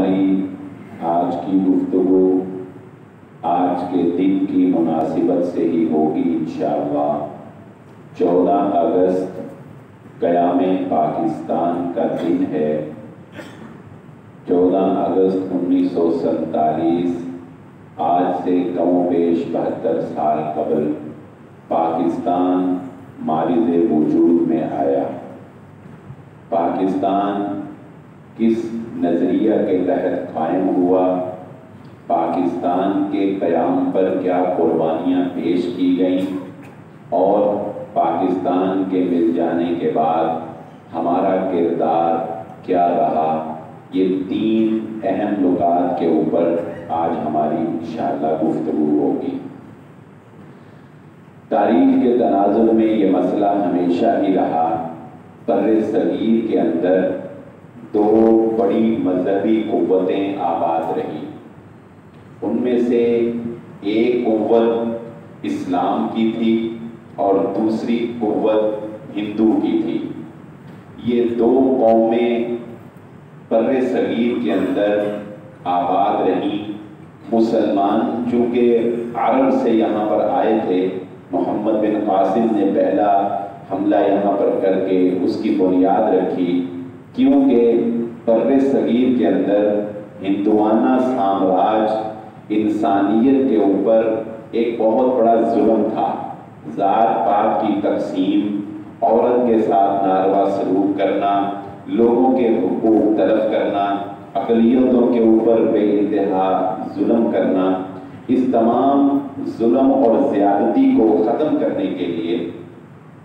ہماری آج کی گفتگو آج کے دن کی مناسبت سے ہی ہوگی انشاءاللہ۔ 14 اگست قیام پاکستان کا دن ہے۔ 14 اگست 1947 آج سے کم و بیش 72 سال قبل پاکستان مارز وجود میں آیا۔ پاکستان کس نظریہ کے تحت قائم ہوا، پاکستان کے قیام پر کیا قربانیاں پیش کی گئیں، اور پاکستان کے مل جانے کے بعد ہمارا کردار کیا رہا، یہ 3 اہم نکات کے اوپر آج ہماری انشاءاللہ گفتگو ہوگی۔ تاریخ کے تناظر میں یہ مسئلہ ہمیشہ ہی رہا۔ بر صغیر کے اندر 2 بڑی مذہبی قوتیں آباد رہی، ان میں سے ایک قوت اسلام کی تھی اور دوسری قوت ہندو کی تھی۔ یہ 2 قومیں بر صغیر کے اندر آباد رہیں۔ مسلمان چونکہ عرب سے یہاں پر آئے تھے، محمد بن قاسم نے پہلا حملہ یہاں پر کر کے اس کی بنیاد رکھی، کیونکہ بر صغیر کے اندر ہندوانہ سامراج انسانیت کے اوپر ایک بہت بڑا ظلم تھا۔ ذات پات کی تقسیم، عورت کے ساتھ ناروا سلوک کرنا، لوگوں کے حقوق تلف کرنا، اقلیتوں کے اوپر بے انتہا ظلم کرنا، اس تمام ظلم اور زیادتی کو ختم کرنے کے لیے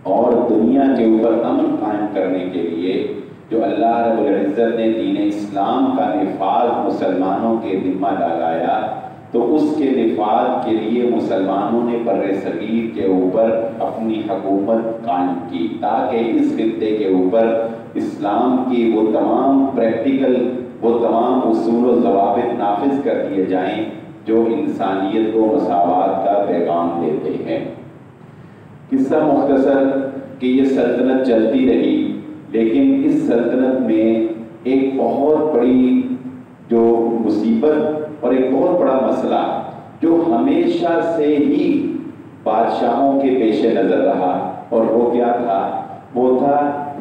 اور دنیا کے اوپر امن قائم کرنے کے لیے جو اللہ رب العزت نے دین اسلام کا نفاذ مسلمانوں کے ذمہ لگایا، تو اس کے نفاذ کے لیے مسلمانوں نے بر صغیر کے اوپر اپنی حکومت قائم کی، تاکہ اس خطے کے اوپر اسلام کی وہ تمام پریکٹیکل، وہ تمام اصول و ضوابط نافذ کر دیے جائیں جو انسانیت کو مساوات کا پیغام دیتے ہیں۔ قصہ مختصر کہ یہ سلطنت چلتی رہی، لیکن اس سلطنت میں ایک بہت بڑی جو مصیبت اور ایک بہت بڑا مسئلہ جو ہمیشہ سے ہی بادشاہوں کے پیش نظر رہا، اور وہ کیا تھا؟ وہ تھا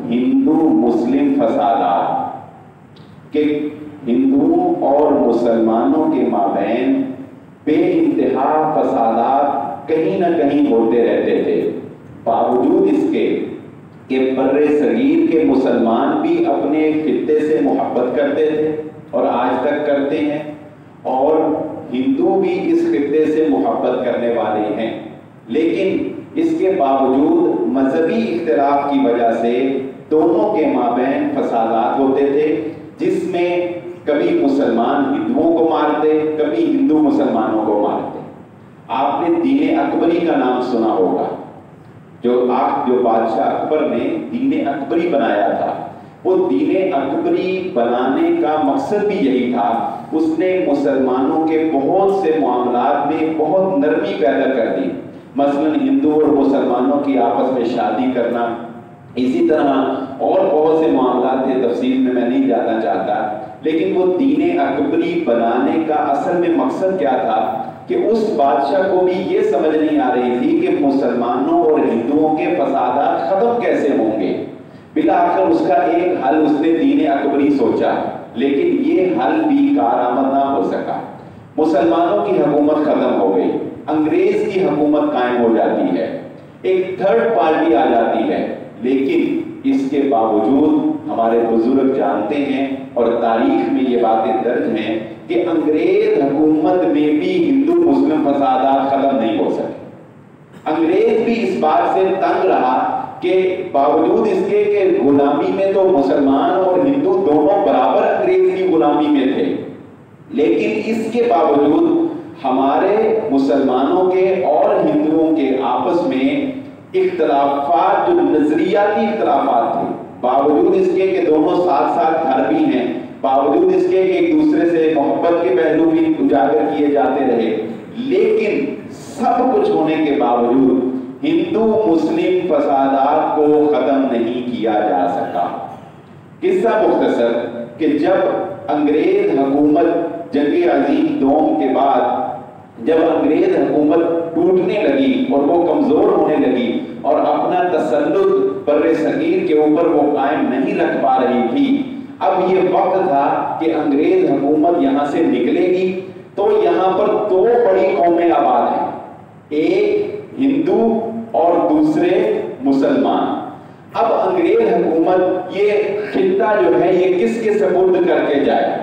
ہندو مسلم فسادات، کہ ہندوؤں اور مسلمانوں کے مابین بے انتہا فسادات کہیں نہ کہیں ہوتے رہتے تھے، باوجود اس کے کہ بر صغیر کے مسلمان بھی اپنے خطے سے محبت کرتے تھے اور آج تک کرتے ہیں، اور ہندو بھی اس خطے سے محبت کرنے والے ہیں، لیکن اس کے باوجود مذہبی اختلاف کی وجہ سے دونوں کے مابین فسادات ہوتے تھے، جس میں کبھی مسلمان ہندوؤں کو مارتے، کبھی ہندو مسلمانوں کو مارتے۔ آپ نے دین اکبری کا نام سنا ہوگا، جو بادشاہ اکبر نے دین اکبری بنایا تھا۔ وہ دین اکبری بنانے کا مقصد بھی یہی تھا، اس نے مسلمانوں کے بہت سے معاملات میں بہت نرمی پیدا کر دی، مثلا ہندو اور مسلمانوں کی آپس میں شادی کرنا، اسی طرح اور بہت سے معاملات تھے، تفصیل میں نہیں جانا چاہتا، لیکن وہ دین اکبری بنانے کا اصل میں مقصد کیا تھا کہ اس بادشاہ کو بھی یہ سمجھ نہیں آ رہی تھی کہ مسلمانوں اور ہندوؤں کے فسادات ختم کیسے ہوں گے۔ بالآخر اس کا ایک حل اس نے دین اکبری سوچا، لیکن یہ حل بھی کارآمد نہ ہو سکا۔ مسلمانوں کی حکومت ختم ہو گئی، انگریز کی حکومت قائم ہو جاتی ہے، ایک تھرڈ پارٹی آ جاتی ہے، لیکن اس کے باوجود ہمارے بزرگ جانتے ہیں اور تاریخ میں یہ باتیں درج ہیں کہ انگریز حکومت میں بھی ہندو مسلم فسادات ختم نہیں ہو سکے۔ انگریز بھی اس بات سے تنگ رہا کہ باوجود اس کے کہ غلامی میں تو مسلمان اور ہندو دونوں برابر انگریز کی غلامی میں تھے، لیکن اس کے باوجود ہمارے مسلمانوں کے اور ہندوؤں کے آپس میں اختلافات، جو نظریاتی اختلافات تھے، باوجود اس کے کہ دونوں ساتھ ساتھ گھر بھی ہیں، باوجود اس کے کہ ایک دوسرے سے محبت کے پہلو بھی اجاگر کیے جاتے رہے، لیکن سب کچھ ہونے کے باوجود ہندو مسلم فسادات کو ختم نہیں کیا جا سکا۔ قصہ مختصر کہ جب انگریز حکومت جنگ عظیم دوم کے بعد جب انگریز حکومت ٹوٹنے لگی اور وہ کمزور ہونے لگی اور اپنا تسلط بر صغیر کے اوپر وہ قائم نہیں رکھ پا رہی تھی، اب یہ وقت تھا کہ انگریز حکومت یہاں سے نکلے گی تو یہاں پر دو بڑی قومیں آباد ہیں، ایک ہندو اور دوسرے مسلمان۔ اب انگریز حکومت یہ خطہ جو ہے یہ کس کے سپرد کر کے جائے؟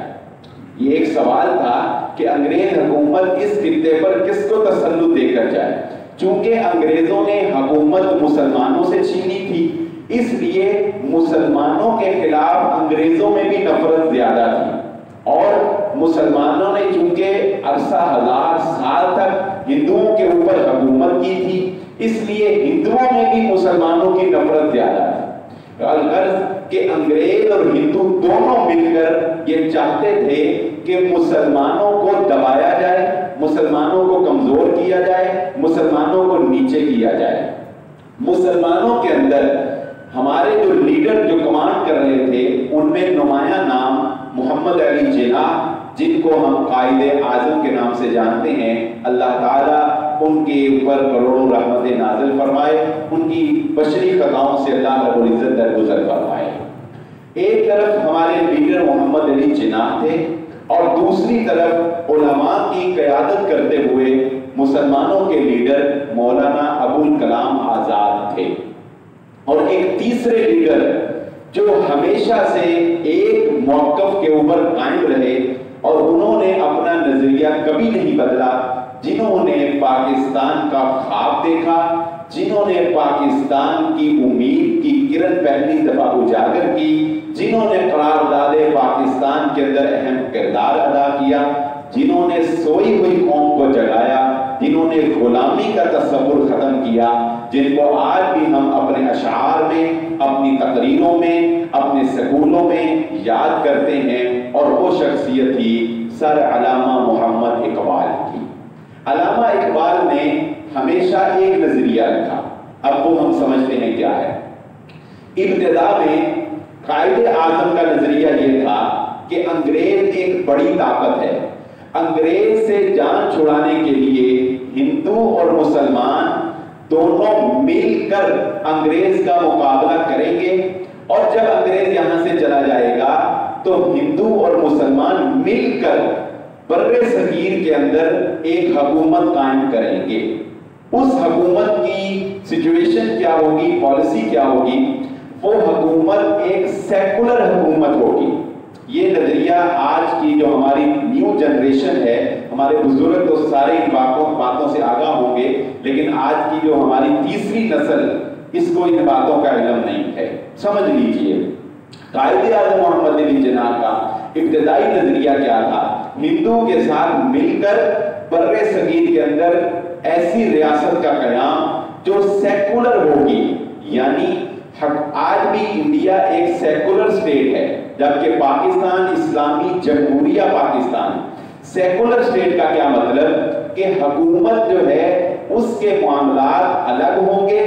یہ ایک سوال تھا کہ انگریز حکومت اس خطے پر کس کو تسلط دے کر جائے۔ چونکہ انگریزوں نے حکومت مسلمانوں سے چھینی تھی، اس لیے مسلمانوں کے خلاف انگریزوں میں بھی نفرت زیادہ تھی، اور مسلمانوں نے چونکہ عرصہ ہزار سال تک ہندوؤں کے اوپر حکومت کی تھی، اس لیے ہندوؤں میں بھی مسلمانوں کی نفرت زیادہ تھی۔ الغرض کہ انگریز اور ہندو دونوں مل کر یہ چاہتے تھے کہ مسلمانوں کو دبایا جائے، مسلمانوں کو کمزور کیا جائے، مسلمانوں کو نیچے کیا جائے۔ مسلمانوں کے اندر ہمارے جو لیڈر جو کمانڈ کر رہے تھے ان میں نمایاں نام محمد علی جناح، جن کو ہم قائد اعظم کے نام سے جانتے ہیں، اللہ تعالیٰ ان کے اوپر کروڑوں رحمت نازل فرمائے، ان کی بشری خطاؤں سے اللہ رب العزت درگزر فرمائے۔ ایک طرف ہمارے لیڈر محمد علی جناح تھے اور دوسری طرف علماء کی قیادت کرتے ہوئے مسلمانوں کے لیڈر مولانا ابوالکلام آزاد تھے، اور ایک تیسرے لیڈر جو ہمیشہ سے ایک موقف کے اوپر قائم رہے اور انہوں نے اپنا نظریہ کبھی نہیں بدلا، جنہوں نے پاکستان کا خواب دیکھا، جنہوں نے پاکستان کی امید کی کرن پہلی دفعہ اجاگر کی، جنہوں نے قرارداد پاکستان کے اندر اہم کردار ادا کیا، جنہوں نے سوئی ہوئی قوم کو جگایا، جنہوں نے غلامی کا تصور ختم کیا، جن کو آج بھی ہم اپنے اشعار میں، اپنی تقریروں میں، اپنے سکولوں میں یاد کرتے ہیں، اور وہ شخصیت تھی سر علامہ محمد اقبال کی۔ علامہ اقبال نے ہمیشہ ایک نظریہ رکھا، اب وہ ہم سمجھتے ہیں کیا ہے۔ ابتدا میں قائد اعظم کا نظریہ یہ تھا کہ انگریز ایک بڑی طاقت ہے، انگریز سے جان چھڑانے کے لیے ہندو اور مسلمان دونوں مل کر انگریز کا مقابلہ کریں گے، اور جب انگریز یہاں سے چلا جائے گا تو ہندو اور مسلمان مل کر بر صغیر کے اندر ایک حکومت قائم کریں گے۔ اس حکومت کی سچویشن کیا ہوگی، پالیسی کیا ہوگی؟ وہ حکومت ایک سیکولر حکومت ہوگی۔ یہ نظریہ آج کی جو ہماری نیو جنریشن ہے، ہمارے بزرگ تو سارے ان باتوں سے آگاہ ہوں گے، لیکن آج کی جو ہماری تیسری نسل اس کو ان باتوں کا علم نہیں ہے۔ سمجھ لیجئے قائد اعظم محمد علی جناح کا ابتدائی نظریہ کیا تھا؟ ہندو کے ساتھ مل کر بر صغیر کے اندر ایسی ریاست کا قیام جو سیکولر ہوگی، یعنی آج بھی انڈیا ایک سیکولر سٹیٹ ہے، جبکہ پاکستان اسلامی جمہوریہ پاکستان۔ سیکولر سٹیٹ کا کیا مطلب؟ کہ حکومت جو ہے اس کے معاملات الگ ہوں گے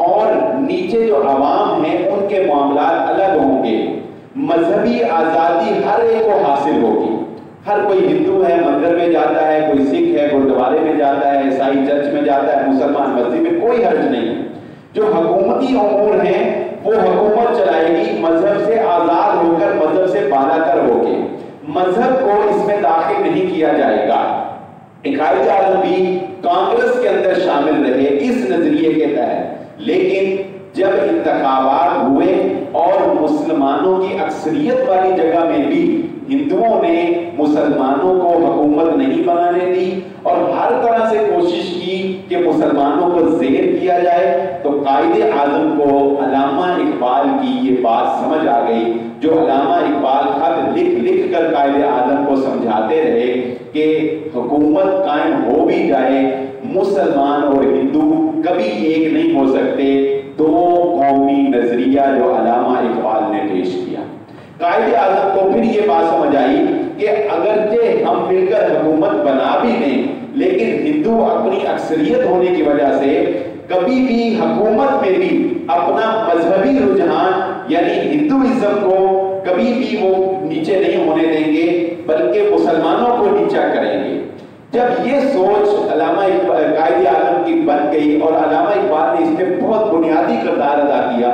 اور نیچے جو عوام ہیں ان کے معاملات الگ ہوں گے۔ مذہبی آزادی ہر ایک کو حاصل ہوگی، ہر کوئی ہندو ہے مندر میں جاتا ہے، کوئی سکھ ہے گردوارے میں جاتا ہے، عیسائی چرچ میں جاتا ہے، مسلمان مسجد میں، کوئی حرج نہیں۔ جو حکومتی امور ہیں وہ حکومت چلائے گی مذہب سے آزاد ہو کر، مذہب سے بالا تر ہو کے، مذہب کو اس میں داخل نہیں کیا جائے گا۔ قائد اعظم بھی کانگریس کے اندر شامل رہے اس نظریے کے تحت، لیکن جب انتخابات ہوئے اور مسلمانوں کی اکثریت والی جگہ میں بھی ہندوؤں نے مسلمانوں کو حکومت نہیں بنانے دی اور ہر طرح سے کوشش کی کہ مسلمانوں کو زیر کیا جائے، تو قائد اعظم کو علامہ اقبال کی یہ بات سمجھ آ گئی، جو علامہ اقبال خط لکھ کر قائد اعظم کو سمجھاتے رہے کہ حکومت قائم ہو بھی جائے، مسلمان اور ہندو کبھی ایک نہیں ہو سکتے۔ دو قومی نظریہ جو علامہ اقبال نے پیش کیا، قائد اعظم کو پھر یہ بات سمجھ آئی کہ اگرچہ ہم مل کر حکومت بنا بھی دیں، لیکن ہندو اپنی اکثریت ہونے کی وجہ سے کبھی بھی حکومت میں بھی اپنا مذہبی رجحان یعنی ہندوازم کو کبھی بھی وہ نیچے نہیں ہونے دیں گے بلکہ مسلمانوں کو نیچا کریں گے۔ جب یہ سوچ علامہ قائد اعظم کی بن گئی اور علامہ اقبال نے اس میں بہت بنیادی کردار ادا کیا،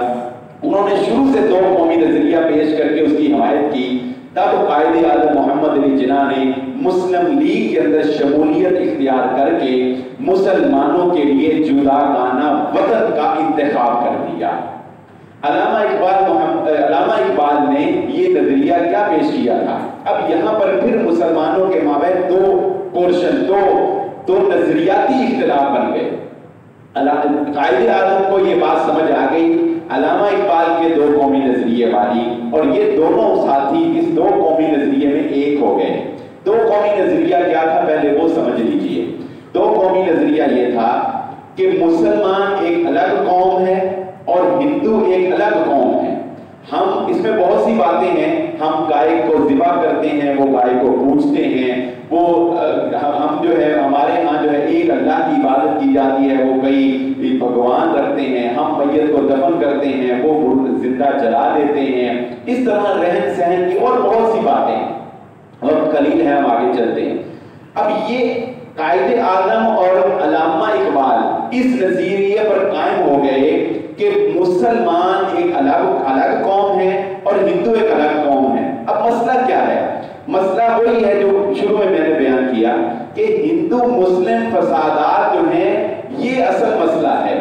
انہوں نے شروع سے دو قومی نظریہ پیش کر کے اس کی حمایت کی، تب قائد اعظم محمد علی جناح نے مسلم لیگ کے اندر شمولیت اختیار کر کے مسلمانوں کے لیے جداگانہ وطن کا انتخاب کر دیا۔ علامہ اقبال نے یہ نظریہ کیا پیش کیا تھا؟ اب یہاں پر پھر مسلمانوں کے مابین دو نظریاتی اختلاف بن گئے۔ قائد اعظم کو یہ بات سمجھ آ گئی، علامہ اقبال کے دو قومی نظریے والی، اور یہ دونوں ساتھی اس دو قومی نظریے میں ایک ہو گئے۔ دو قومی نظریہ کیا تھا پہلے وہ سمجھ لیجئے۔ دو قومی نظریہ یہ تھا کہ مسلمان ایک الگ قوم ہے اور ہندو ایک الگ قوم ہے۔ ہم اس میں بہت سی باتیں ہیں، ہم گائے کو ذبح کرتے ہیں، وہ گائے کو پوجتے ہیں، وہ ہم جو ہے ہمارے ہاں جو ہے ایک اللہ کی عبادت کی جاتی ہے، وہ کئی بھگوان رکھتے ہیں، ہم میت کو دفن کرتے ہیں، وہ زندہ جلا دیتے ہیں، اس طرح رہن سہن کی اور بہت سی باتیں، اور قلیل ہے ہم آگے چلتے ہیں۔ اب یہ قائد اعظم اور علامہ اقبال اس نظریے پر قائم ہو گئے کہ مسلمان ایک الگ قوم ہے اور ہندو ایک الگ قوم ہے۔ اب مسئلہ کیا ہے؟ مسئلہ وہی ہے جو شروع میں نے بیان کیا کہ ہندو مسلم فسادات جو ہیں یہ اصل مسئلہ ہے۔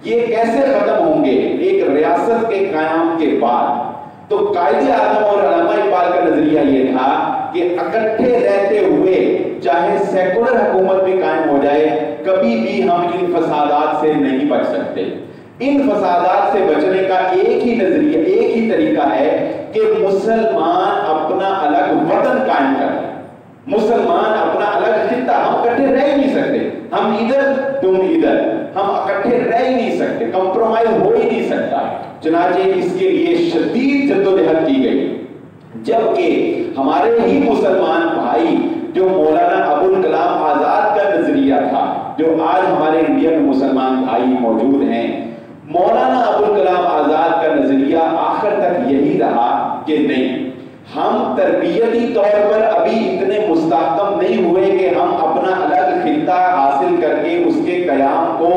یہ کیسے ختم ہوں گے ایک ریاست کے قیام کے بعد؟ تو قائد اعظم اور علامہ اقبال کا نظریہ یہ تھا کہ اکٹھے رہتے ہوئے چاہے سیکولر حکومت بھی قائم ہو جائے، کبھی بھی ہم ان فسادات سے نہیں بچ سکتے۔ ان فسادات سے بچنے کا ایک ہی نظریہ، ایک ہی طریقہ ہے کہ مسلمان اپنا الگ وطن قائم کریں، مسلمان اپنا الگ خطہ۔ ہم اکٹھے رہ ہی نہیں سکتے، ہم ادھر تم ادھر، ہم اکٹھے رہ ہی نہیں سکتے، کمپرومائز ہو ہی نہیں سکتا۔ چنانچہ اس کے لیے شدید جدوجہد کی گئی، جبکہ ہمارے ہی مسلمان بھائی جو مولانا ابوالکلام آزاد کا نظریہ تھا، جو آج ہمارے انڈیا میں مسلمان بھائی موجود ہیں، مولانا ابوالکلام آزاد کا نظریہ آخر تک یہی رہا کہ نہیں، ہم تربیتی طور پر ابھی اتنے مستحکم نہیں ہوئے کہ ہم اپنا الگ خطہ حاصل کر کے اس کے قیام کو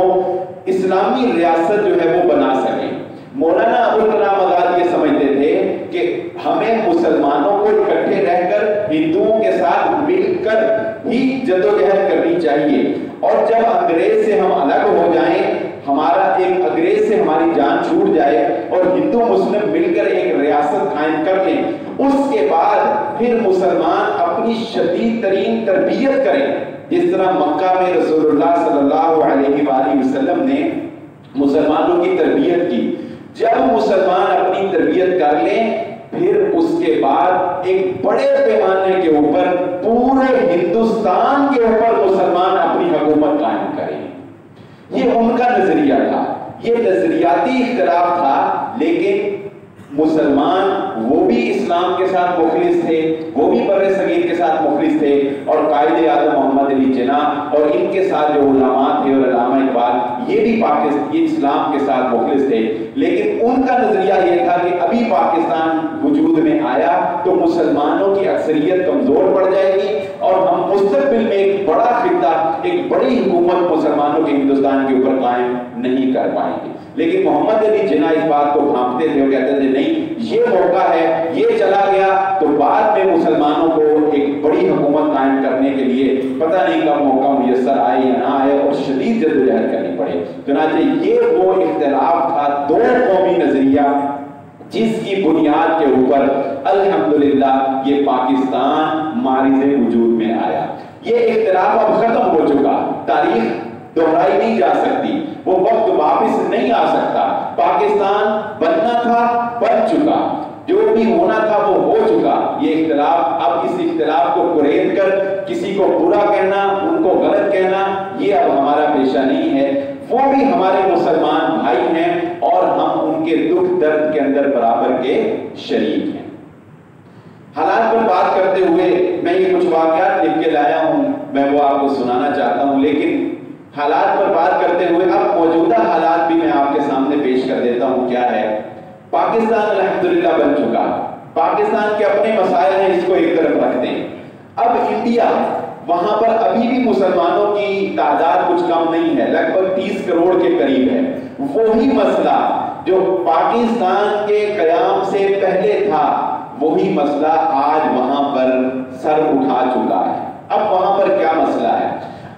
اسلامی ریاست جو ہے وہ بنا سکیں۔ مولانا ابوالکلام آزاد یہ سمجھتے تھے کہ ہمیں مسلمانوں کو اکٹھے رہ کر ہندوؤں کے ساتھ مل کر ہی جدوجہد کرنی چاہیے، اور جب انگریز سے ہم الگ ہو جائیں، ہمارا ایک انگریز سے ہماری جان چھوٹ جائے اور ہندو مسلم مل کر ایک ریاست قائم کر لیں، اس کے بعد پھر مسلمان اپنی شدید ترین تربیت کریں، جس طرح مکہ میں رسول اللہ صلی اللہ علیہ وآلہ وسلم نے مسلمانوں کی تربیت کی۔ جب مسلمان اپنی تربیت کر لیں، پھر اس کے بعد ایک بڑے پیمانے کے اوپر پورے ہندوستان کے اوپر مسلمان اپنی حکومت قائم کریں۔ یہ ان کا نظریہ تھا، یہ نظریاتی اختلاف تھا، لیکن مسلمان وہ بھی اسلام کے ساتھ مخلص تھے، وہ بھی بر صغیر کے ساتھ مخلص تھے، اور قائد اعظم محمد علی جناح اور ان کے ساتھ جو علماء تھے اور علامہ اقبال یہ بھی اسلام کے ساتھ مخلص تھے۔ لیکن ان کا نظریہ یہ تھا کہ ابھی پاکستان وجود میں آیا تو مسلمانوں کی اکثریت کمزور پڑ جائے گی اور ہم مستقبل میں ایک بڑا خطہ، ایک بڑی حکومت مسلمانوں کے ہندوستان کے اوپر قائم نہیں کر پائیں گے۔ لیکن محمد علی جناح اس بات کو بھانپتے تھے، وہ کہتے تھے نہیں، یہ موقع ہے، یہ چلا گیا تو بعد میں مسلمانوں کو ایک بڑی حکومت قائم کرنے کے لیے پتہ نہیں کب موقع میسر آئے یا نہ آئے، اور شدید جدوجہد کرنی پڑے۔ چنانچہ یہ وہ اختلاف تھا، دو قومی نظریہ، جس کی بنیاد کے اوپر الحمدللہ یہ پاکستان مارز وجود میں آیا۔ یہ اختلاف اب ختم ہو چکا، تاریخ دہرائی نہیں جا سکتی، وہ وقت واپس نہیں آ سکتا۔ پاکستان بننا تھا، بن چکا، جو بھی ہونا تھا وہ ہو چکا۔ یہ اختلاف، اب اس اختلاف کو کریٹ کر کسی کو برا کہنا، ان کو غلط کہنا، یہ اب ہمارا پیشہ نہیں ہے۔ وہ بھی ہمارے مسلمان بھائی ہیں اور ہم ان کے دکھ درد کے اندر برابر کے شریک ہیں۔ حالات پر بات کرتے ہوئے میں یہ کچھ واقعات لکھ کے لایا ہوں، میں وہ آپ کو سنانا چاہتا ہوں، لیکن حالات پر بات کرتے ہوئے اب موجودہ حالات بھی میں آپ کے سامنے پیش کر دیتا ہوں۔ کیا ہے؟ پاکستان الحمدللہ بن چکا، پاکستان کے اپنے مسائل ہیں، اس کو ایک طرف رکھ دیں. اب انڈیا، وہاں پر ابھی بھی مسلمانوں کی تعداد کچھ کم نہیں ہے، لگ بھگ 30 کروڑ کے قریب ہے. وہی مسئلہ جو پاکستان کے قیام سے پہلے تھا، وہی مسئلہ آج وہاں پر سر اٹھا چکا ہے. اب وہاں پر کیا مسئلہ ہے؟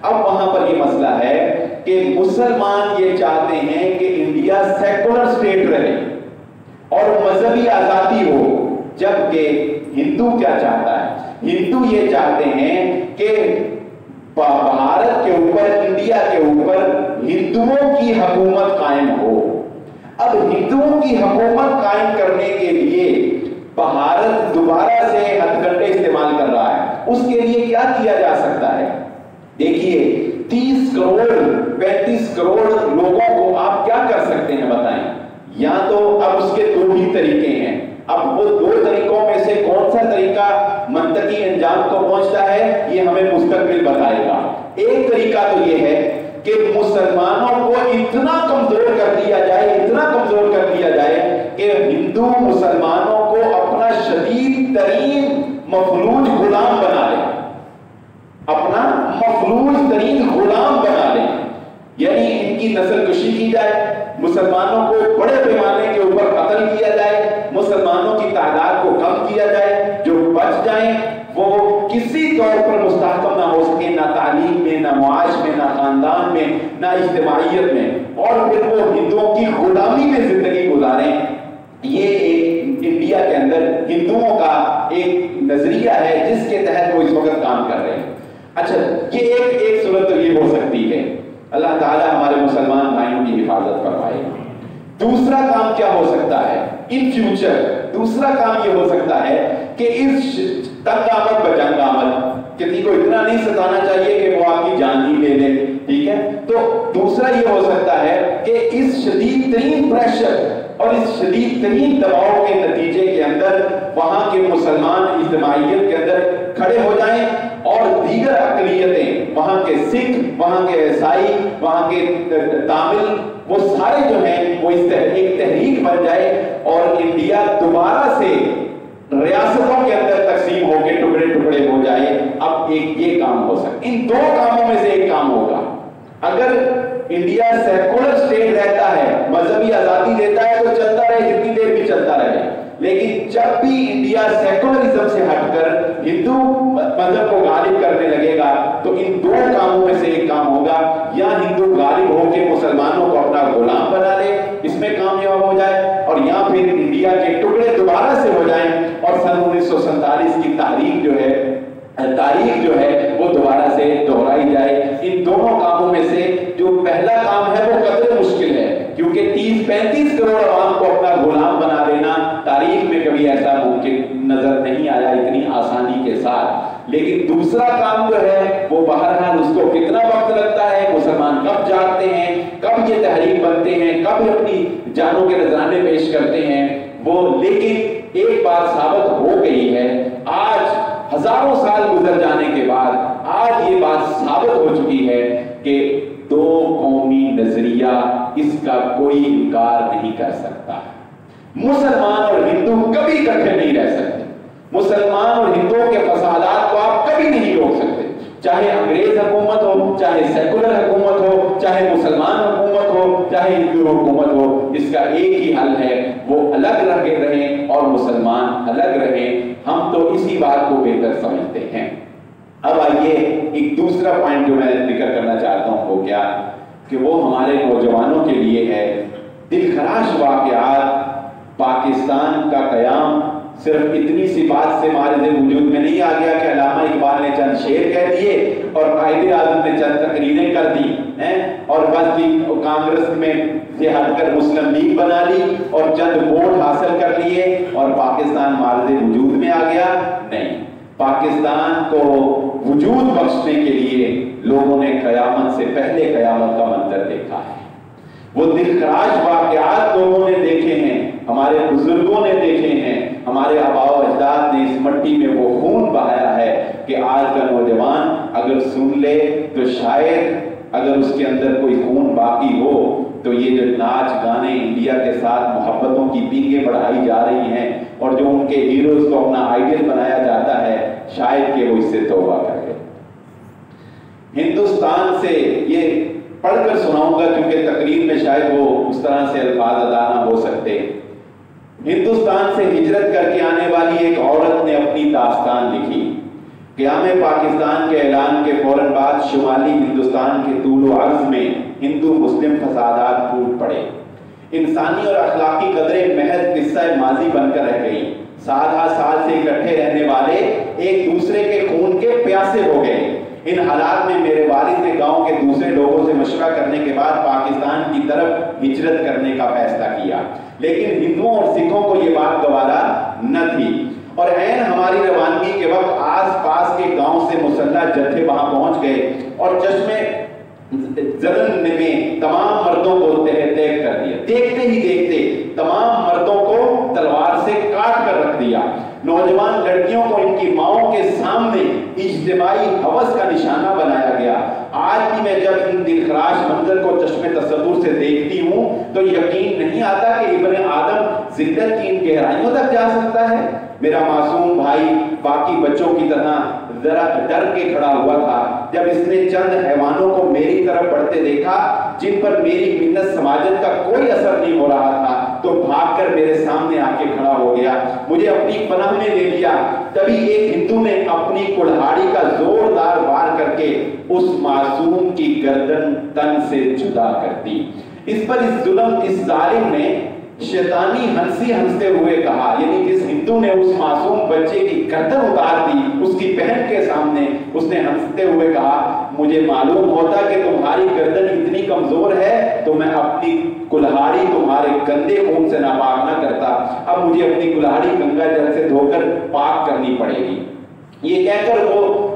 اب وہاں پر یہ مسئلہ ہے کہ مسلمان یہ چاہتے ہیں کہ انڈیا سیکولر اسٹیٹ رہے اور مذہبی آزادی ہو، جبکہ ہندو کیا چاہتا ہے؟ ہندو یہ چاہتے ہیں کہ بھارت کے اوپر، انڈیا کے اوپر ہندوؤں کی حکومت قائم ہو. اب ہندوؤں کی حکومت قائم کرنے کے لیے بھارت دوبارہ سے ہتھ کنڈے استعمال کر رہا ہے. اس کے لیے کیا کیا جا سکتا ہے؟ دیکھیے 30 کروڑ 35 کروڑ لوگوں کو آپ کیا کر سکتے ہیں بتائیں؟ یا تو اب اس کے دو ہی طریقے ہیں. اب وہ دو طریقوں میں سے کون سا طریقہ منطقی انجام کو پہنچتا ہے، یہ ہمیں مستقبل بتائے گا. ایک طریقہ تو یہ ہے کہ مسلمانوں کو اتنا کمزور کر دیا جائے، اتنا کمزور کر دیا جائے کہ ہندو مسلمانوں کو اپنا شدید ترین مفلوج غلام بنا لے، اپنا مفلوج ترین غلام بنا لے. یعنی ان کی نسل کشی کی جائے، مسلمانوں کو بڑے پیمانے کے اوپر قتل کیا جائے، مسلمانوں کی تعداد کو کم کیا جائے، جو بچ جائیں وہ کسی طور پر مستحکم نہ ہو سکے، نہ تعلیم میں، نہ معاش میں، نہ خاندان میں، نہ اجتماعیت میں، اور پھر وہ ہندوؤں کی غلامی میں زندگی گزاریں. یہ ایک انڈیا کے اندر ہندوؤں کا ایک نظریہ ہے جس کے تحت وہ اس وقت کام کر رہے ہیں. اچھا، یہ ایک صورت تو یہ ہو سکتی ہے. اللہ تعالیٰ ہمارے مسلمان بھائیوں کی حفاظت فرمائے. دوسرا کام کیا ہو سکتا ہے ان فیوچر؟ دوسرا کام یہ ہو سکتا ہے کہ اس تنگ آمد بجنگ آمد، کسی کو اتنا نہیں ستانا چاہیے کہ وہ آپ کی جان ہی لے لے، ٹھیک ہے؟ تو دوسرا یہ ہو سکتا ہے کہ اس شدید ترین پریشر اور اس شدید ترین دباؤ کے نتیجے کے اندر وہاں کے مسلمان اجتماعیت کے اندر کھڑے ہو جائیں اور دیگر اقلیتیں، وہاں کے سکھ، وہاں کے عیسائی، وہاں کے تامل، وہ سارے جو ہیں وہ ایک تحریک بن جائے اور انڈیا دوبارہ سے ریاستوں کے اندر تقسیم ہو کے ٹکڑے ٹکڑے ہو جائے. اب ایک یہ کام ہو سکتا، ان دو کاموں میں سے ایک کام ہوگا. اگر انڈیا سیکولر اسٹیٹ رہتا ہے، مذہبی آزادی دیتا ہے تو چلتا رہے، جتنی دیر بھی چلتا رہے. لیکن جب بھی انڈیا سیکولرزم سے ہٹ کر ہندو مذہب کو غالب کرنے لگے گا تو ان دو کاموں میں سے ایک کام ہوگا، یا ہندو غالب ہو کے مسلمانوں کو اپنا غلام بنا لے، اس میں کامیاب ہو جائے، اور یا پھر انڈیا کے ٹکڑے دوبارہ سے ہو جائیں اور سن 1947 کی تاریخ جو ہے وہ دوبارہ سے دہرائی جائے. ان دونوں کاموں میں سے جو پہلا کام ہے وہ قدر مشکل ہے، کیونکہ 30-35 کروڑ عوام کو اپنا غلام بنا دینا تاریخ میں کبھی ایسا ممکن نظر نہیں آیا اتنی آسانی کے ساتھ. لیکن دوسرا کام جو ہے وہ بہرحال اس کو کتنا وقت لگتا ہے، مسلمان کب جاگتے ہیں، کب یہ تحریک بنتے ہیں، کب اپنی جانوں کے نذرانے پیش کرتے ہیں وہ. لیکن ایک بات ثابت ہو گئی ہے، آج ہزاروں سال گزر جانے کے بعد آج یہ بات ثابت ہو چکی ہے کہ دو قومی نظریہ اس کا کوئی انکار نہیں کر سکتا. مسلمان اور ہندو کبھی اکٹھے نہیں رہ سکتے. مسلمان اور ہندوؤں کے فسادات کو آپ کبھی نہیں روک سکتے، چاہے انگریز حکومت ہو، چاہے سیکولر حکومت ہو، چاہے مسلمان حکومت ہو، چاہے ہندو حکومت ہو. اس کا ایک ہی حل ہے، وہ الگ رہیں اور مسلمان الگ رہیں. ہم تو اسی بات کو بہتر سمجھتے ہیں. اب آئیے ایک دوسرا پوائنٹ جو میں ذکر کرنا چاہتا ہوں وہ کیا کہ وہ ہمارے نوجوانوں کے لیے ہے. دل خراش واقعات. پاکستان کا قیام صرف اتنی سی بات سے مارز وجود میں نہیں آ گیا کہ علامہ اقبال نے چند شعر کہہ دیے اور قائد اعظم نے چند تقریریں کر دی اور بس کانگریس میں سے ہٹ کر مسلم لیگ بنا لی اور چند ووٹ حاصل کر لیے اور پاکستان مارز وجود میں آ گیا. نہیں، پاکستان کو وجود بخشنے کے لیے لوگوں نے قیامت سے پہلے قیامت کا منظر دیکھا ہے. وہ دل خراش واقعات لوگوں نے دیکھے ہیں، ہمارے بزرگوں نے دیکھے ہیں، ہمارے آباء و اجداد نے اس مٹی میں وہ خون بہایا ہے کہ آج کا نوجوان اگر سن لے تو شاید اگر اس کے اندر کوئی خون باقی ہو تو یہ جو ناچ گانے انڈیا کے ساتھ محبتوں کی پینگیں بڑھائی جا رہی ہیں اور جو ان کے ہیروز کو اپنا آئیڈیل بنایا جاتا ہے شاید کہ وہ اس سے توبہ کرے۔ ہندوستان سے یہ پڑھ کر سناؤں گا کیونکہ تقریر میں شاید وہ اس طرح سے الفاظ ادا نہ ہو سکتے۔ ہندوستان سے ہجرت کر کے آنے والی ایک عورت نے اپنی داستان لکھی۔ قیام پاکستان کے اعلان کے فوراً بعد شمالی ہندوستان کے طول و عرض میں ہندو مسلم فسادات پھوٹ پڑے۔ انسانی اور اخلاقی قدریں محض قصہ ماضی بن کر رہ گئی۔ سال ہر سال سے اکٹھے رہنے والے ایک دوسرے کے خون کے پیاسے ہو گئے۔ ان حالات میں میرے والد نے گاؤں کے دوسرے لوگوں سے مشورہ کرنے کے بعد پاکستان کی طرف ہجرت کرنے کا فیصلہ کیا، لیکن ہندوؤں اور سکھوں کو یہ بات گوارا نہ تھی، اور عین ہماری روانگی کے وقت آس پاس کے گاؤں سے مسلح جتھے وہاں پہنچ گئے اور چشمے زدن میں تمام مردوں کو تیگ کر دیا۔ دیکھتے ہی دیکھتے تمام مردوں کو تلوار سے کاٹ کر رکھ دیا۔ نوجوان لڑکیوں کو ان کی ماؤں کے سامنے اجتماعی ہوس کا نشانہ بنایا گیا۔ آج بھی میں جب ان دلخراش منظر کو چشمے تصور سے دیکھتی ہوں تو یقین نہیں آتا کہ ابن آدم زندت کی ان گہرائیوں تک جا سکتا ہے۔ میرا معصوم بھائی باقی بچوں کی طرح ذرا ڈر کے کھڑا ہوا تھا جب اس نے چند حیوانوں کو میری طرف بڑھتے دیکھا جن پر میری منت سماجت کا کوئی اثر نہیں ہو رہا تھا، تو بھاگ کر میرے سامنے آ کے کھڑا ہو گیا، مجھے اپنی پناہ میں لے لیا۔ تبھی ایک ہندو نے اپنی کلہاڑی کا زوردار وار کر کے اس معصوم کی گردن تن سے جدا کر دی۔ اس پر اس ظالم نے شیطانی ہنسی ہنستے ہوئے کہا، یعنی جس ہندو نے اس معصوم بچے کی گردن اتار دی اس کی بہن کے سامنے، اس نے ہنستے ہوئے کہا، مجھے معلوم ہوتا کہ تمہاری گردن اتنی کمزور ہے تو میں اپنی کلہاڑی تمہارے گندے خون سے ناپاک نہ کرتا، اب مجھے اپنی کلہاڑی گنگا جل سے دھو کر پاک کرنی پڑے گی۔ یہ کہہ کر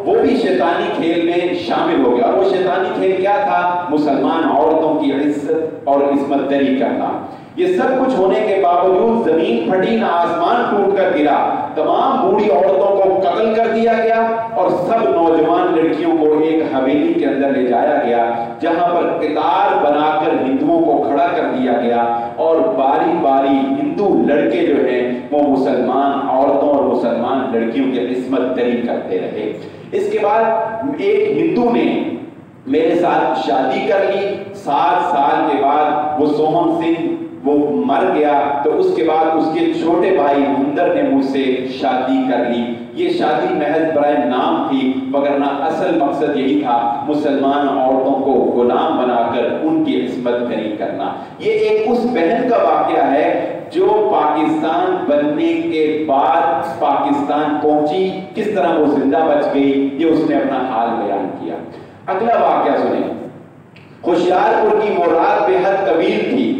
وہ بھی شیطانی کھیل میں شامل ہو گیا، اور وہ شیطانی کھیل کیا تھا؟ مسلمان عورتوں کی عزت اور عصمت دری کرنا۔ یہ سب کچھ ہونے کے باوجود زمین پھٹی نہ آسمان ٹوٹ کر گرا، تمام بوڑھی عورتوں کو قتل کر دیا گیا اور سب نوجوان لڑکیوں کو ایک حویلی کے اندر لے جایا گیا جہاں پر قطار بنا کر ہندوؤں کو کھڑا کر دیا گیا، اور باری باری ہندو لڑکے جو ہیں وہ مسلمان عورتوں اور مسلمان لڑکیوں کی عصمت دری کرتے رہے۔ اس کے بعد ایک ہندو نے میرے ساتھ شادی کر لی، 7 سال کے بعد وہ سوہن سنگھ وہ مر گیا، تو اس کے بعد اس کے چھوٹے بھائی مندر نے مجھ سے شادی کر لی۔ یہ شادی محض برائے نام تھی، وگرنہ اصل مقصد یہی تھا مسلمان عورتوں کو غلام بنا کر ان کی عصمت دری کرنا۔ یہ ایک اس بہن کا واقعہ ہے جو پاکستان بننے کے بعد پاکستان پہنچی، کس طرح وہ زندہ بچ گئی، یہ اس نے اپنا حال بیان کیا۔ اگلا واقعہ سنیں۔ ہوشیارپور کی وہ رات بے حد طویل تھی۔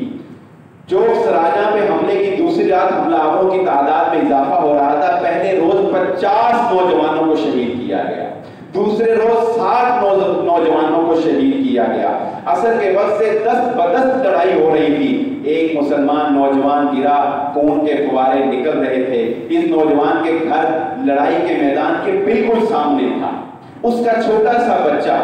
چوک سراجہ پہ حملے کی دوسری رات حملہ آوروں کی تعداد میں اضافہ ہو رہا تھا۔ پہلے روز 50 نوجوانوں کو شہید کیا گیا، دوسرے روز 60 نوجوانوں کو شہید کیا گیا۔ عصر کے وقت سے دست بدست لڑائی ہو رہی تھی۔ ایک مسلمان نوجوان گرا، خون کے فوارے نکل رہے تھے۔ اس نوجوان کے گھر لڑائی کے میدان کے بالکل سامنے تھا۔ اس کا چھوٹا سا بچہ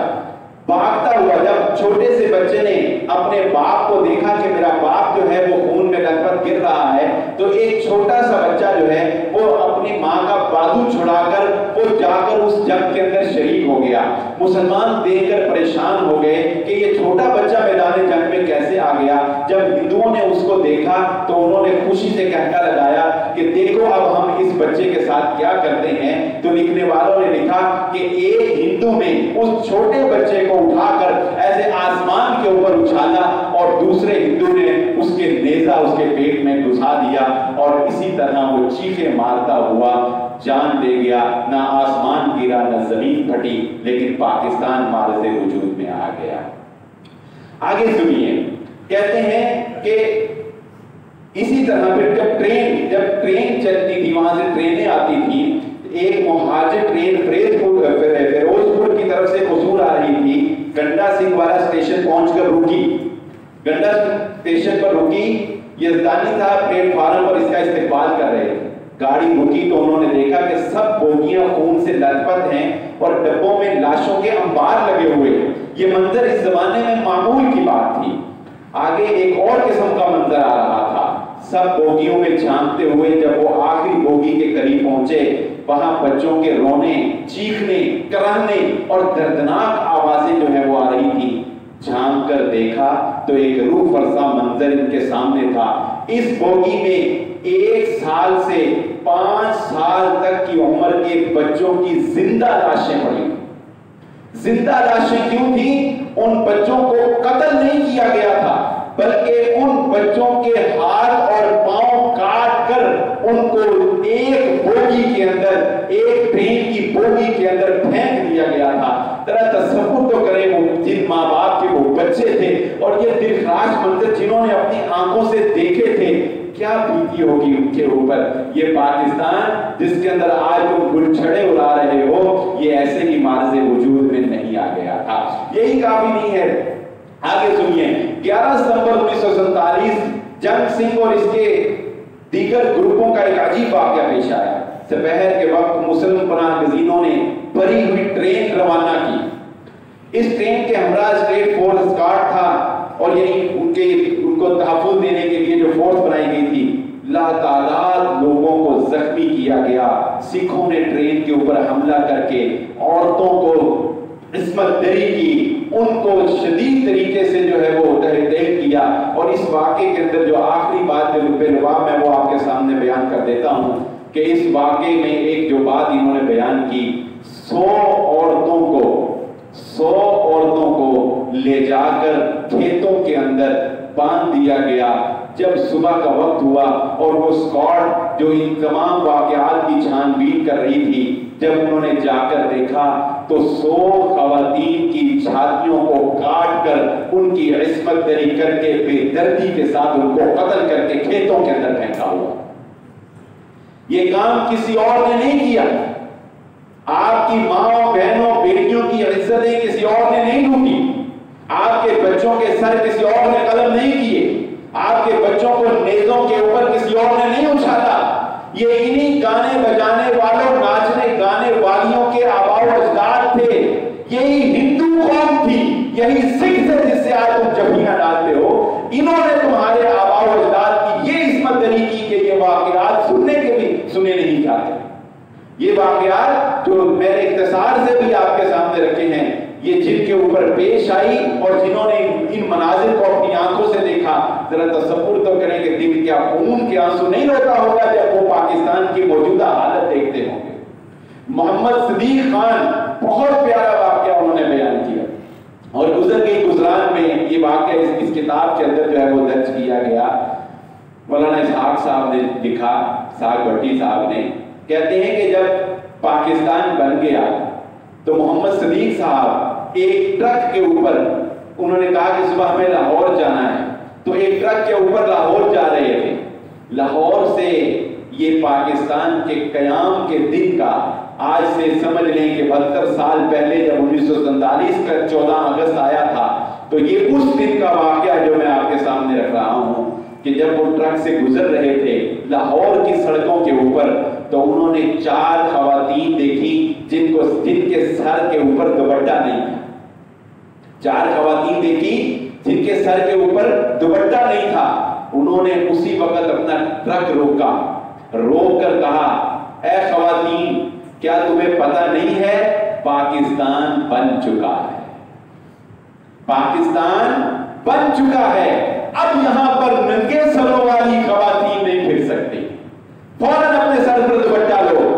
بھاگتا ہوا، جب چھوٹے سے بچے نے اپنے باپ کو دیکھا کہ میرا باپ جو ہے وہ خون میں لت پت گر رہا ہے، تو ایک چھوٹا سا بچہ جو ہے وہ اپنی ماں کا بازو چھڑا کر وہ جا کر اس جنگ کے اندر شریک ہو گیا۔ مسلمان دیکھ کر پریشان ہو گئے کہ یہ چھوٹا بچہ میدان جنگ میں کیسے آ گیا۔ جب ہندوؤں نے اس کو دیکھا تو انہوں نے خوشی سے کہنا لگایا کہ دیکھو اب ہم اس بچے کے ساتھ کیا کرتے ہیں۔ تو لکھنے والوں نے لکھا کہ ایک ہندو نے اس چھوٹے بچے کو اٹھا کر ایسے آسمان کے اوپر اچھالا اور دوسرے ہندو نے اس کے نیزہ اس کے پیٹ میں گھسا دیا، اور اسی طرح وہ چیخیں مارتا ہوا جان دے گیا۔ نہ آسمان گرا نہ زمین پھٹی، لیکن پاکستان معرض وجود میں آ گیا۔ آگے سنیے، کہتے ہیں کہ اسی طرح پھر جب ٹرین چلتی تھی، وہاں سے ٹرینیں آتی تھی، ایک مہاجر ٹرین فیروزپور کی طرف سے قصور آ رہی تھی، گنڈا سنگھ والا اسٹیشن پہنچ کر رکی، گنڈا اسٹیشن پر رکی، یزدانی صاحب پلیٹ فارم پر اس کا استقبال کر رہے تھے۔ گاڑی رکی تو انہوں نے دیکھا کہ سب بوگیاں خون سے لت پت ہیں اور ڈبوں میں لاشوں کے انبار لگے ہوئے ہیں۔ یہ منظر اس زمانے میں معمول کی بات تھی۔ آگے ایک اور قسم کا منظر آ رہا تھا، سب بوگیوں میں جھانکتے ہوئے جب وہ آخری بوگی کے قریب پہنچے، وہاں بچوں کے رونے، چیخنے، کراہنے اور دردناک آوازیں جو ہے وہ آ رہی تھی۔ جھانک کر دیکھا تو ایک روح فرسا منظر ان کے سامنے تھا۔ اس بوگی میں 1 سال سے 5 سال تک کی عمر کے بچوں کی زندہ لاشیں پڑی۔ زندہ لاشیں کیوں تھیں؟ ان بچوں کو قتل نہیں کیا گیا تھا، بلکہ ان بچوں کے ہاتھ اور پاؤں کاٹ کر ان کو ایک بوگی کے اندر، ایک ٹرین کی بوگی کے اندر پھینک دیا گیا تھا۔ ذرا تصور تو کریں، وہ جن ماں باپ کے وہ بچے تھے اور یہ دلخراش منظر جنہوں نے اپنی آنکھوں سے دیکھے تھے، کیا بیتی ہوگی ان کے اوپر۔ یہ پاکستان جس کے اندر آج تم گل چھڑے اڑا رہے ہو، یہ ایسے ہی معرض وجود میں نہیں آ گیا تھا۔ یہی کافی نہیں ہے، آگے سنیے۔ 11 ستمبر 1947 جنگ سنگھ اور اس کے دیگر گروپوں کا ایک عجیب واقعہ پیش آیا۔ سپہر کے وقت مسلم پناہ گزینوں نے بھری ہوئی ٹرین روانہ کی۔ اس ٹرین کے ہمراہ اسٹیٹ فورس گارڈ تھا، اور یعنی ان کو تحفظ دینے کے لیے جو فورس بنائی گئی تھی۔ لاتعداد لوگوں کو زخمی کیا گیا۔ سکھوں نے ٹرین کے اوپر حملہ کر کے عورتوں کو عصمت دری کی، ان کو شدید طریقے سے جو ہے وہ تحریر کیا۔ اور اس واقعے کے اندر جو آخری بات جو لب لباب میں وہ آپ کے سامنے بیان کر دیتا ہوں کہ اس واقعے میں ایک جو بات انہوں نے بیان کی، 100 عورتوں کو لے جا کر کھیتوں کے اندر باندھ دیا گیا۔ جب صبح کا وقت ہوا اور وہ اسکواڈ جو ان تمام واقعات کی چھان بین کر رہی تھی، جب انہوں نے جا کر دیکھا تو 100 خواتین کی چھاتیوں کو کاٹ کر ان کی عصمت دری کر کے بے دردی کے ساتھ ان کو قتل کر کے کھیتوں کے اندر پھینکا ہوا۔ یہ کام کسی اور نے نہیں کیا۔ آپ کی ماں، بہنوں، بیٹیوں کی عزتیں کسی اور نے نہیں لوٹی۔ آپ کے بچوں کے سر کسی اور نے قلم نہیں کیے۔ آپ کے بچوں کو نیزوں کے اوپر کسی اور نے نہیں اچھالا۔ یہ انہی گانے بجانے والوں، ناچنے گانے والیوں کے آباء و اجداد تھے۔ یہی ہندو قوم تھی، یہی سکھ تھے جس سے آج تم جبیاں ڈالتے ہو۔ انہوں نے تمہارے آباء و اجداد کی یہ عصمت دری کی کہ یہ واقعات سننے کے بھی سنے نہیں جاتے۔ یہ واقعات جو میں نے اختصار سے بھی آپ کے سامنے رکھے ہیں، یہ جن کے اوپر پیش آئی اور جنہوں نے ان مناظر کو اپنی آنکھوں سے دیکھا، ذرا تصور تو کریں کہ دل کیا خون کے آنسو نہیں روتا ہوگا جب وہ پاکستان کی موجودہ حالت دیکھتے ہوں گے۔ محمد صدیق خان، بہت پیارا واقعہ انہوں نے بیان کیا، اور گزر گئی گزران میں یہ واقعہ اس کتاب کے اندر جو ہے وہ درج کیا گیا۔ مولانا اسحاق صاحب نے لکھا، اسحاق بھٹی صاحب نے، کہتے ہیں کہ جب پاکستان بن گیا تو محمد صدیق صاحب ایک ٹرک کے اوپر، انہوں نے کہا کہ صبح ہمیں لاہور جانا ہے، تو ایک ٹرک کے اوپر لاہور جا رہے تھے۔ لاہور سے یہ پاکستان کے قیام کے دن کا، آج سے سمجھ لیں کہ 72 سال پہلے جب 1947 کا 14 اگست آیا تھا، تو یہ اس دن کا واقعہ جو میں آپ کے سامنے رکھ رہا ہوں کہ جب وہ ٹرک سے گزر رہے تھے لاہور کی سڑکوں کے اوپر، تو انہوں نے 4 خواتین دیکھی جن کے سر کے اوپر دوپٹہ نہیں تھا۔ 4 خواتین دیکھی جن کے سر کے اوپر دوپٹہ نہیں تھا۔ انہوں نے اسی وقت اپنا ٹرک روکا، روک کر کہا، اے خواتین، کیا تمہیں پتہ نہیں ہے پاکستان بن چکا ہے، پاکستان بن چکا ہے، اب یہاں پر ننگے سروں والی خواتین نہیں پھر سکتی، فوراً اپنے سر پر دوپٹہ لو۔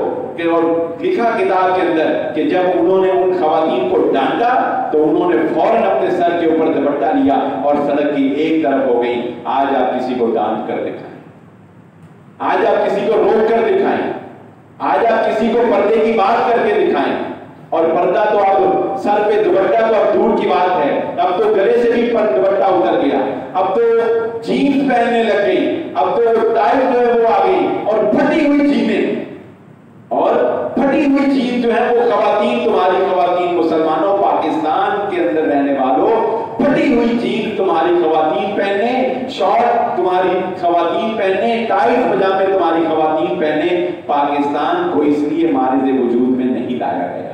اور لکھا کتاب کے اندر کہ جب انہوں نے ان خواتین کو ڈانٹا تو انہوں نے فوراً اپنے سر کے اوپر دوپٹہ لیا اور سڑک کی ایک طرف ہو گئی۔ آج آپ کسی کو ڈانٹ کر دکھائیں، آج آپ کسی کو روک کر دکھائیں، آج آپ کسی کو پردے کی بات کر کے دکھائیں، اور پردہ تو اب سر پہ دوپٹہ تو اب دور کی بات ہے، اب تو گلے سے بھی دوپٹہ اتر گیا، اب تو جینز پہننے لگ گئی، اب تو ٹائٹ جو ہے وہ آ گئی، اور پھٹی ہوئی جینیں، اور پھٹی ہوئی جین جو ہے وہ خواتین، تمہاری خواتین مسلمانوں، پاکستان کے اندر رہنے والوں، پھٹی ہوئی جین تمہاری خواتین پہنے، شارٹ تمہاری خواتین پہنے، ٹائٹ پجامے تمہاری خواتین پہنے۔ پاکستان کو اس لیے معرض وجود میں نہیں لایا گیا،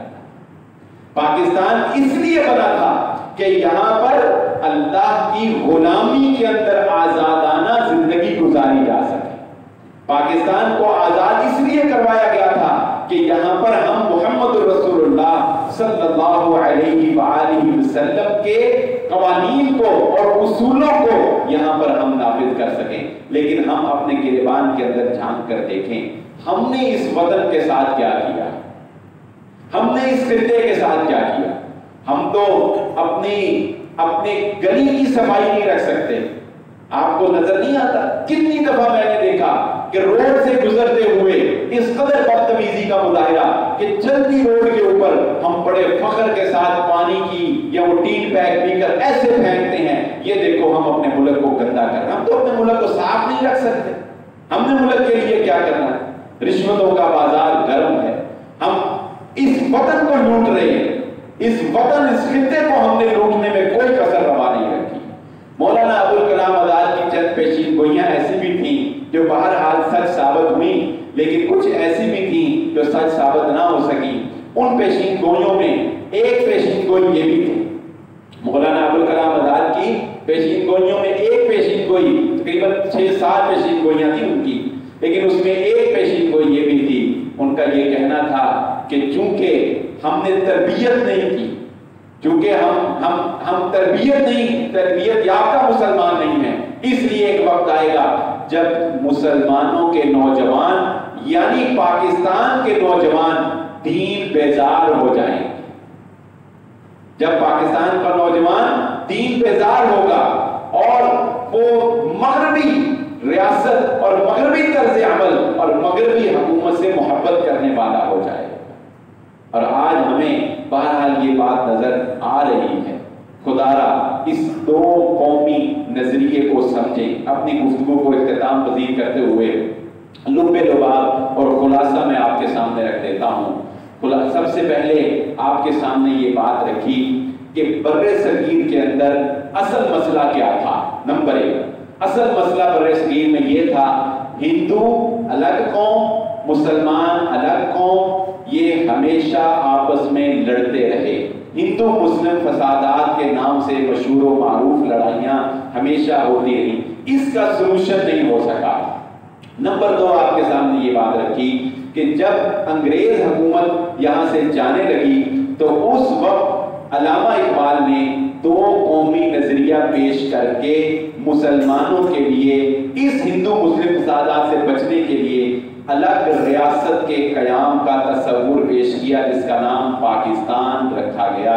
پاکستان اس لیے بنا تھا کہ یہاں پر اللہ کی غلامی کے اندر آزادانہ زندگی گزاری جا پاکستان کو آزاد اس لیے کروایا گیا تھا کہ یہاں پر ہم محمد رسول اللہ صلی اللہ علیہ وآلہ وسلم کے قوانین کو اور اصولوں کو یہاں پر ہم نافذ کر سکیں. لیکن ہم اپنے گریبان کے اندر جھانک کر دیکھیں ہم نے اس وطن کے ساتھ کیا کیا, ہم نے اس خطے کے ساتھ کیا کیا. ہم تو اپنے گلی کی صفائی نہیں رکھ سکتے. آپ کو نظر نہیں آتا کتنی دفعہ میں نے دیکھا کہ روڈ سے گزرتے ہوئے اس قدر بدتمیزی کا مظاہرہ کہ چلتی روڈ کے اوپر ہم بڑے فخر کے ساتھ پانی کی یا وہ ٹین پیک پی کر ایسے پھینکتے ہیں, یہ دیکھو ہم اپنے ملک کو گندا کر رہے ہیں. ہم تو اپنے ملک کو صاف نہیں رکھ سکتے. ہم نے ملک کے لیے کیا کرنا ہے؟ رشوتوں کا بازار گرم ہے. ہم اس وطن کو لوٹ رہے ہیں. اس وطن اس خطے کو ہم نے لوٹنے میں کوئی کسر روا نہیں رکھی. مولانا ابوالکلام آزاد کی چند پیشین گوئیاں ایسی بھی تھیں جو بہرحال سچ ثابت ہوئیں, لیکن کچھ ایسی بھی تھیں جو سچ ثابت نہ ہو سکیں. ان پیشین گوئیوں میں ایک پیشین گوئی یہ بھی تھی. مولانا ابوالکلام آزاد کی پیشین گوئیوں میں ایک پیشین گوئی, تقریباً 6-7 پیشین گوئیاں تھیں ان کی, لیکن اس میں ایک پیشین گوئی یہ بھی تھی. ان کا یہ کہنا تھا کہ چونکہ ہم نے تربیت نہیں کی, چونکہ ہم تربیت یافتہ مسلمان نہیں ہیں, اس لیے ایک وقت آئے گا جب مسلمانوں کے نوجوان یعنی پاکستان کے نوجوان دین بیزار ہو جائیں گے. جب پاکستان کا نوجوان دین بیزار ہوگا اور وہ مغربی ریاست اور مغربی طرز عمل اور مغربی حکومت سے محبت کرنے والا ہو جائے. اور آج ہمیں بہرحال یہ بات نظر آ رہی ہے. خدا را اس دو قومی نظریے کو سمجھیں. اپنی گفتگو کو اختتام پذیر کرتے ہوئے لب لباب اور خلاصہ میں آپ کے سامنے رکھ دیتا ہوں. سب سے پہلے آپ کے سامنے یہ بات رکھی کہ بر صغیر کے اندر اصل مسئلہ کیا تھا. نمبر 1 اصل مسئلہ بر صغیر میں یہ تھا ہندو الگ قوم, مسلمان الگ قوم, یہ ہمیشہ آپس میں لڑتے رہے. ہندو مسلم فسادات کے نام سے مشہور و معروف لڑائیاں ہمیشہ ہوتی رہی. اس کا سلوشن نہیں ہو سکا. نمبر 2 آپ کے سامنے یہ بات رکھی کہ جب انگریز حکومت یہاں سے جانے لگی تو اس وقت علامہ اقبال نے 2 قومی نظریہ پیش کر کے مسلمانوں کے لیے اس ہندو مسلم فسادات سے بچنے کے لیے الگ ریاست کے قیام کا تصور پیش کیا جس کا نام پاکستان رکھا گیا.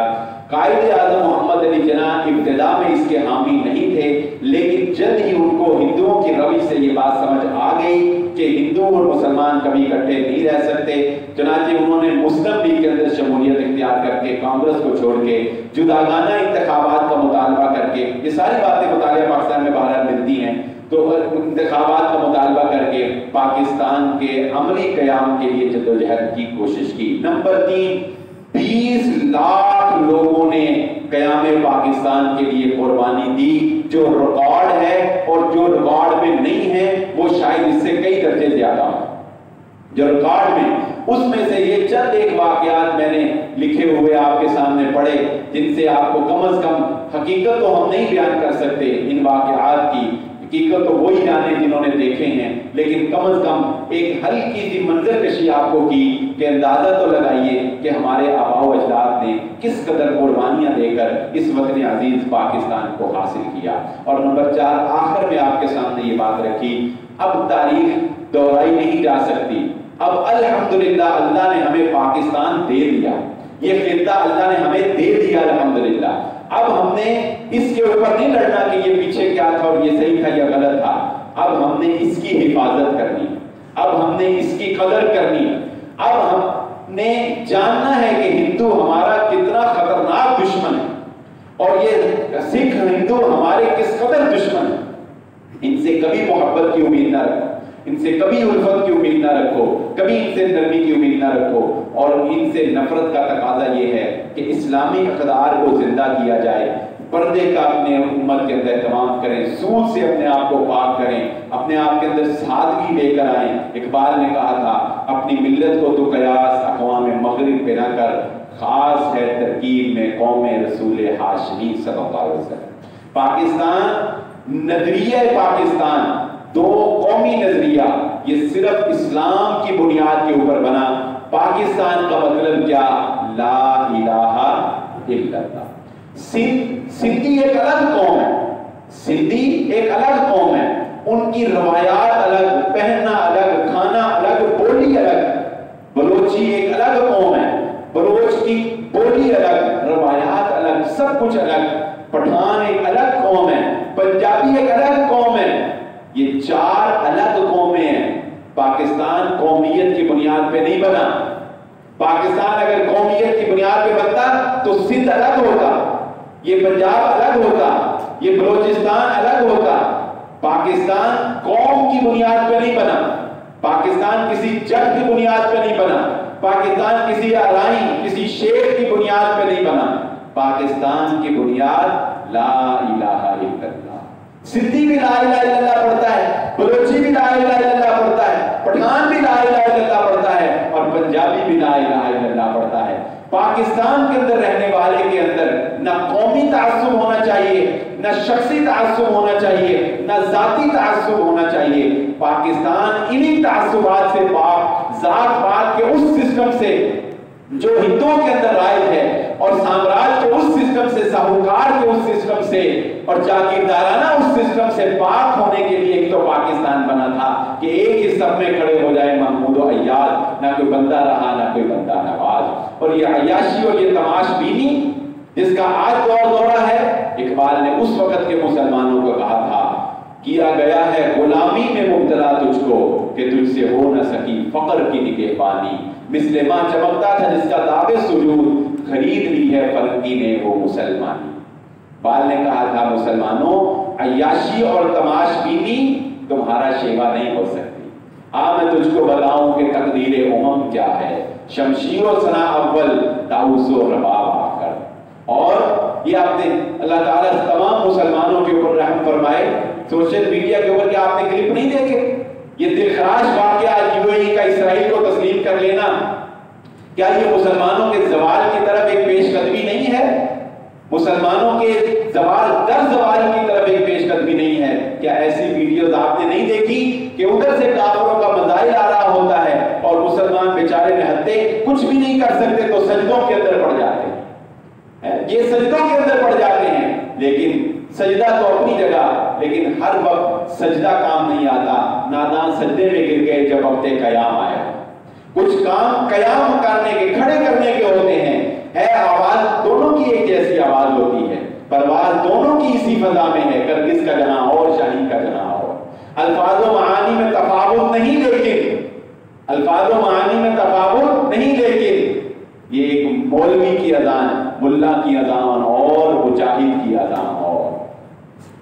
قائد اعظم محمد علی جناح ابتدا میں اس کے حامی نہیں تھے, لیکن جلد ہی ان کو ہندوؤں کی روش سے یہ بات سمجھ آ گئی کہ ہندو اور مسلمان کبھی اکٹھے نہیں رہ سکتے. چنانچہ انہوں نے مسلم لیگ کے اندر شمولیت اختیار کر کے کانگریس کو چھوڑ کے جداگانہ انتخابات کا مطالبہ کر کے, یہ ساری باتیں مطالعہ پاکستان میں بہرحال ملتی ہیں, تو انتخابات کا مطالبہ کر کے پاکستان کے عملی قیام کے لیے جدوجہد کی کوشش کی. نمبر 3 20 لاکھ لوگوں نے قیام پاکستان کے لیے قربانی دی, جو ریکارڈ ہے, اور جو ریکارڈ میں نہیں ہے وہ شاید اس سے کئی درجے زیادہ ہوں. جو ریکارڈ میں, اس میں سے یہ چند ایک واقعات میں نے لکھے ہوئے آپ کے سامنے پڑھے جن سے آپ کو کم از کم, حقیقت تو ہم نہیں بیان کر سکتے ان واقعات کی, حقیقت تو وہی جانے جنہوں نے دیکھے ہیں, لیکن کم از کم ایک ہلکی سی منظر کشی آپ کو کی کہ اندازہ تو لگائیے کہ ہمارے آباء و اجداد نے کس قدر قربانیاں دے کر اس وطن عزیز پاکستان کو حاصل کیا. اور نمبر 4 آخر میں آپ کے سامنے یہ بات رکھی, اب تاریخ دہرائی نہیں جا سکتی. اب الحمدللہ اللہ نے ہمیں پاکستان دے دیا, یہ خطہ اللہ نے ہمیں دے دیا الحمدللہ. اب ہم نے اس کے اوپر نہیں لڑنا کہ یہ پیچھے کیا تھا اور یہ صحیح تھا یا غلط تھا. اب ہم نے اس کی حفاظت کرنی, اب ہم نے اس کی قدر کرنی, اب ہم نے جاننا ہے کہ ہندو ہمارا کتنا خطرناک دشمن ہے اور یہ سکھ ہندو ہمارے کس قدر دشمن ہے. ان سے کبھی محبت کی امید نہ رکھو, ان سے کبھی الفت کی امید نہ رکھو, کبھی ان سے نرمی کی امید نہ رکھو, اور ان سے نفرت کا تقاضا یہ ہے کہ اسلامی اقدار کو زندہ کیا جائے. پردے کا اپنے امت کے اندر اہتمام کریں, سود سے اپنے آپ کو پاک کریں, اپنے آپ کے اندر سادگی لے کر آئیں. اقبال نے کہا تھا اپنی ملت کو تو قیاس اقوام مغرب پہ نہ کر, خاص ہے ترکیب میں قوم رسول ہاشمی صلی اللہ علیہ وسلم. پاکستان, نظریہ پاکستان, 2 قومی نظریہ, یہ صرف اسلام کی بنیاد کے اوپر بنا۔ پاکستان کا مطلب کیا؟ لا الہ الا اللہ۔ سندھی ایک الگ قوم ہے، سندھی ایک الگ قوم ہے، ان کی روایات الگ، پہننا الگ، کھانا الگ، بولی الگ۔ بلوچی ایک الگ قوم ہے، بلوچ کی بولی الگ، روایات الگ، سب کچھ الگ۔ پٹھان ایک الگ قوم ہے، پنجابی ایک الگ قوم ہے۔ یہ چار الگ قومیں ہیں۔ پاکستان قومیت کی بنیاد پہ نہیں بنا۔ پاکستان اگر قومیت کی بنیاد پہ بنتا تو سندھ الگ ہوتا، یہ پنجاب الگ ہوتا، یہ بلوچستان الگ ہوتا۔ پاکستان قوم کی بنیاد پہ نہیں بنا، پاکستان کسی جگ کی بنیاد پہ نہیں بنا، پاکستان کسی ارائن، کسی شیخ کی بنیاد پہ نہیں بنا۔ پاکستان کی بنیاد لا الہ الا اللہ۔ سندھی بھی لا الہ الا اللہ پڑھتا ہے، بلوچی بھی لا الہ الا اللہ پڑھتا ہے، پٹھان بھی لا الہ الا اللہ پڑھتا ہے، اور پنجابی بھی لا الہ الا اللہ پڑھتا ہے۔ پاکستان کے اندر رہنے والے کے اندر نہ قومی تعصب ہونا چاہیے، نہ شخصی تعصب ہونا چاہیے، نہ ذاتی تعصب ہونا چاہیے۔ پاکستان انہی تعصبات سے پاک، ذات پات کے اس سسٹم سے جو ہندوؤں کے اندر رائج ہے، اور سامراج کے اس سسٹم سے، ساہوکار کے اس سسٹم سے، اور جاگیردارانہ اس سسٹم سے پاک ہونے کے لیے ایک تو پاکستان بنا تھا کہ ایک ہی سب میں کھڑے ہو جائے محمود و عیاد، نہ کوئی بندہ رہا نہ کوئی بندہ نواز۔ اور یہ عیاشی اور یہ تماش بینی جس کا آج دورہ ہے، اقبال نے اس وقت کے مسلمانوں کو کہا تھا، کیا گیا ہے غلامی میں مبتلا تجھ کو کہ تجھ سے ہو نہ سکی فقر کی نگہبانی، مثل ماں چمکتا تھا جس کا داغ سجود، خرید لی ہے فلکی نے وہ مسلمانی۔ اقبال نے کہا تھا مسلمانوں، عیاشی اور تماش بینی تمہارا شیوا نہیں ہو سکتی۔ میں تجھ کو بتاؤں کہ تقدیر امم کیا ہے، شمشیر و ثنا اول طاؤس و رباب آخر۔ اور یہ آپ نے اللہ تعالیٰ تمام مسلمانوں کے اوپر رحم فرمائے۔ سوشل میڈیا کے اوپر کیا آپ نے کلپ نہیں دیکھے؟ یہ دلخراش واقعہ UAE کا اسرائیل کو تسلیم کر لینا، کیا یہ مسلمانوں کے زوال کی طرف ایک پیش قدمی نہیں ہے؟ مسلمانوں کے زوال در زوال کی طرف ایک پیش قدمی نہیں ہے؟ کیا ایسی ویڈیوز آپ نے نہیں دیکھی کہ ادھر سے کافروں کا مظاہر آ رہا ہوتا ہے اور مسلمان بیچارے نہتے کچھ بھی نہیں کر سکتے تو سجدوں کے اندر پڑ جاتے ہیں، یہ سجدوں کے اندر پڑ جاتے ہیں۔ لیکن سجدہ تو اپنی جگہ، لیکن ہر وقت سجدہ کام نہیں آتا۔ نادان سجدے میں گر گئے جب وقت قیام آیا۔ کچھ کام قیام کرنے کے، کھڑے کرنے کے ہوتے ہیں۔ ہے آواز دونوں کی ایک جیسی آواز ہوتی ہے، پرواز دونوں کی اسی فضا میں ہے، کرگس کا جناح اور شاہین کا جناح اور۔ الفاظ و معانی میں تفاوت نہیں، لیکن الفاظ و معانی میں تفاوت نہیں، لیکن یہ ایک مولوی کی اذان، ملا کی اذان اور مجاہد کی اذان اور۔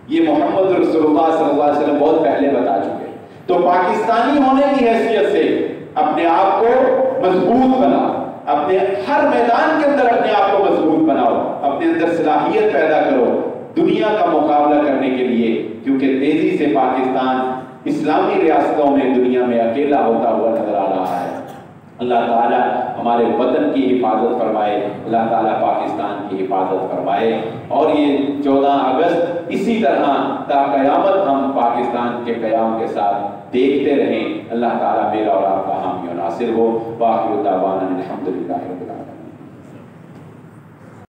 یہ محمد رسول اللہ صلی اللہ علیہ وسلم بہت پہلے بتا چکے۔ تو پاکستانی ہونے کی حیثیت سے اپنے آپ کو مضبوط بنا، اپنے ہر میدان کے اندر اپنے آپ کو مضبوط بناؤ، اپنے اندر صلاحیت پیدا کرو دنیا کا مقابلہ کرنے کے لیے، کیونکہ تیزی سے پاکستان اسلامی ریاستوں میں دنیا میں اکیلا ہوتا ہوا نظر آ رہا ہے۔ اللہ تعالیٰ ہمارے وطن کی حفاظت فرمائے، اللہ تعالیٰ پاکستان کی حفاظت فرمائے، اور یہ 14 اگست اسی طرح تا قیامت ہم پاکستان کے قیام کے ساتھ دیکھتے رہیں۔ اللہ تعالیٰ میرا اور آپ کا حامی و ناصر ہو۔ وآخر دعوانا الحمدللہ رب العالمین۔